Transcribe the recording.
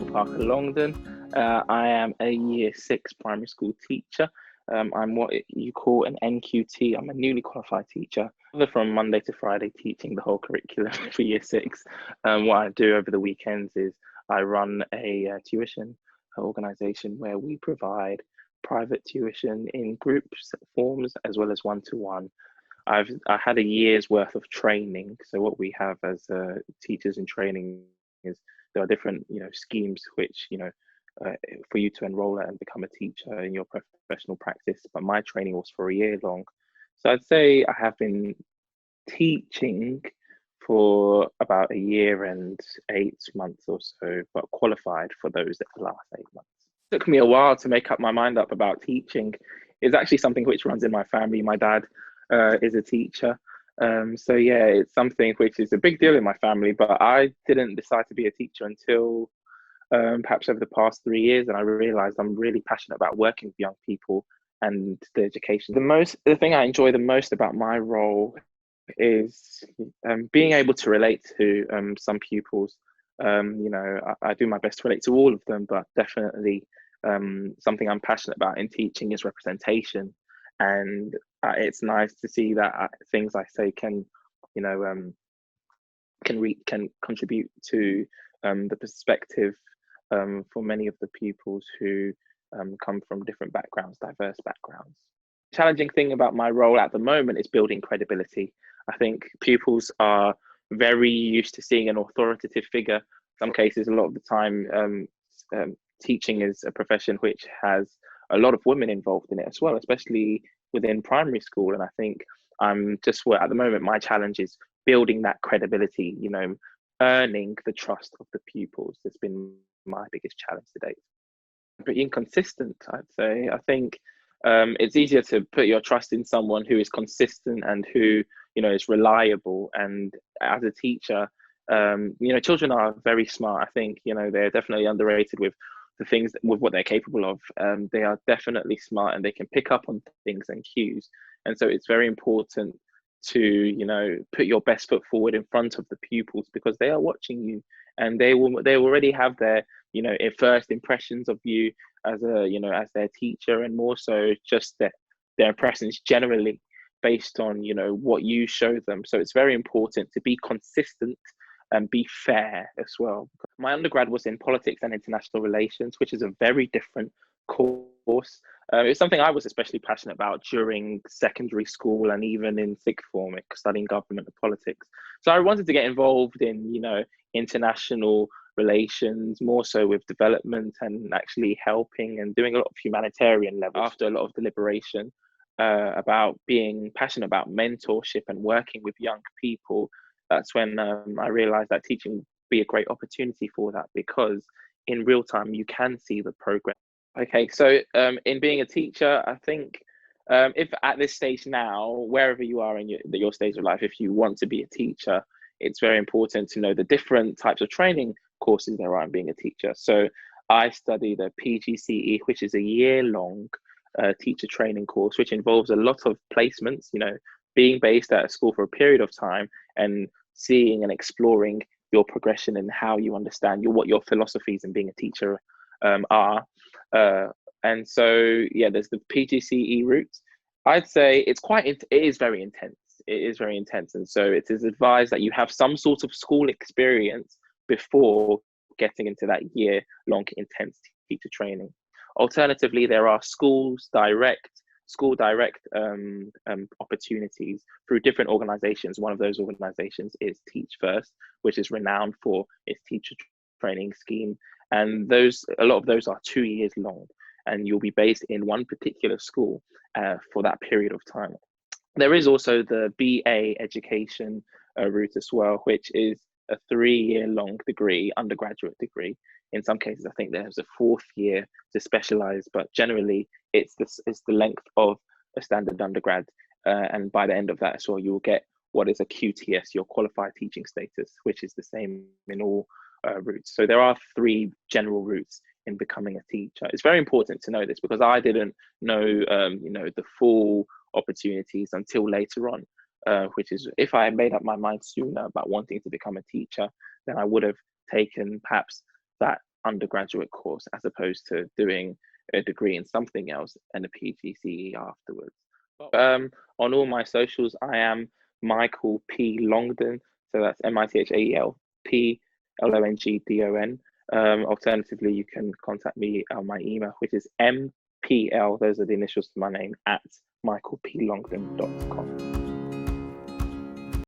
Parker, Longdon. I am a Year 6 primary school teacher. I'm what you call an NQT. I'm a newly qualified teacher. From Monday to Friday, teaching the whole curriculum for Year 6. What I do over the weekends is I run a tuition organisation where we provide private tuition in groups forms as well as one-to-one. I had a year's worth of training. So what we have as teachers in training is there are different schemes which for you to enroll at and become a teacher in your professional practice. But my training was for a year long. So I'd say I have been teaching for about a year and 8 months or so, but qualified for those last 8 months. It took me a while to make up my mind up about teaching. It's actually something which runs in my family. My dad is a teacher. So yeah, it's something which is a big deal in my family, but I didn't decide to be a teacher until perhaps over the past 3 years, and I realized I'm really passionate about working with young people and the education. The thing I enjoy the most about my role is being able to relate to some pupils. I do my best to relate to all of them, but definitely something I'm passionate about in teaching is representation. And it's nice to see that things I say can contribute to the perspective for many of the pupils who come from different backgrounds, diverse backgrounds. Challenging thing about my role at the moment is building credibility. I think pupils are very used to seeing an authoritative figure. In some cases, a lot of the time, teaching is a profession which has a lot of women involved in it as well, especially within primary school. And I think at the moment, my challenge is building that credibility, earning the trust of the pupils. That's been my biggest challenge to date. Pretty inconsistent, I'd say. I think it's easier to put your trust in someone who is consistent and who is reliable. And as a teacher, children are very smart. I think they're definitely underrated with with what they're capable of. They are definitely smart and they can pick up on things and cues. And so it's very important to put your best foot forward in front of the pupils, because they are watching you, and they already have their first impressions of you as as their teacher, and more so just their impressions generally based on what you show them. So it's very important to be consistent and be fair as well. My undergrad was in politics and international relations, which is a very different course. It's something I was especially passionate about during secondary school and even in sixth form, studying government and politics. So I wanted to get involved in international relations, more so with development and actually helping and doing a lot of humanitarian level. After a lot of deliberation about being passionate about mentorship and working with young people, that's when I realized that teaching would be a great opportunity for that, because in real time you can see the progress. Okay, so in being a teacher, I think if at this stage now, wherever you are in your stage of life, if you want to be a teacher, it's very important to know the different types of training courses there are in being a teacher. So I studied a PGCE, which is a year-long teacher training course, which involves a lot of placements, being based at a school for a period of time and seeing and exploring your progression and how you understand what your philosophies in being a teacher are. And so, yeah, there's the PGCE route. I'd say it is very intense. It is very intense. And so it is advised that you have some sort of school experience before getting into that year-long intense teacher training. Alternatively, there are school direct opportunities through different organizations. One of those organizations is Teach First, which is renowned for its teacher training scheme. And a lot of those are 2 years long, and you'll be based in one particular school for that period of time. There is also the BA education route as well, which is a 3-year-long degree, undergraduate degree. In some cases, I think there's a 4th year to specialize, but generally it's the length of a standard undergrad. And by the end of that as well, you'll get what is a QTS, your qualified teaching status, which is the same in all routes. So there are 3 general routes in becoming a teacher. It's very important to know this, because I didn't know, the full opportunities until later on, which is, if I had made up my mind sooner about wanting to become a teacher, then I would have taken perhaps that undergraduate course as opposed to doing a degree in something else and a PGCE afterwards. On all my socials, I am Michael P. Longdon. So that's MICHAELPLONGDON. Alternatively, you can contact me on my email, which is MPL, those are the initials to my name, at michaelplongdon.com.